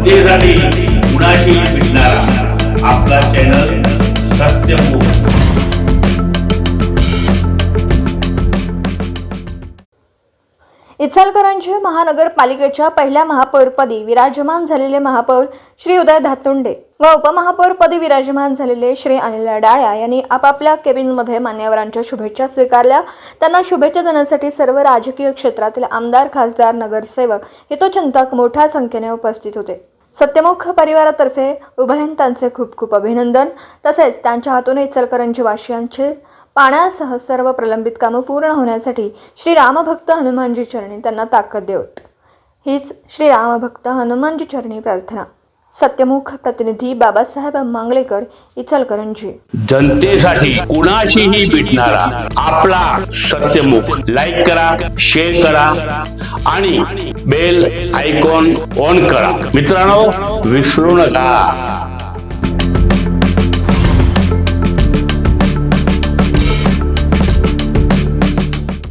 जनतेसाठी कुणाशी भेटणारा आपला चॅनल सत्यमुख। इचलकरंजी महानगरपालिकेच्या पहिल्या महापौरपदी विराजमान झालेले महापौर श्री उदय धातुंडे व उपमहापौरपदी विराजमान झालेले श्री अनिल डाळ्या यांनी आपापल्या केबिनमध्ये मान्यवरांच्या शुभेच्छा स्वीकारल्या। त्यांना शुभेच्छा देण्यासाठी सर्व राजकीय क्षेत्रातील आमदार, खासदार, नगरसेवक, हितचिंतक मोठ्या संख्येने उपस्थित होते। सत्यमुख परिवारातर्फे उभयंतांचे खूप खूप अभिनंदन। तसेच त्यांच्या हातून इचलकरंजी वासियांचे पाण्यासह सर्व प्रलंबित कामं पूर्ण होण्यासाठी श्री रामभक्त हनुमानजी चरणी त्यांना ताकद देवत, हीच श्री रामभक्त हनुमानजी चरणी प्रार्थना। सत्यमुख प्रतिनिधी बाबासाहेब मांगलेकर, इचलकरंजी। जनतेसाठी कुणाशीही भेटणारा आपला सत्यमुख। लाईक करा, शेअर करा आणि बेल आयकॉन ऑन करा। मित्रांनो, विसरू नका।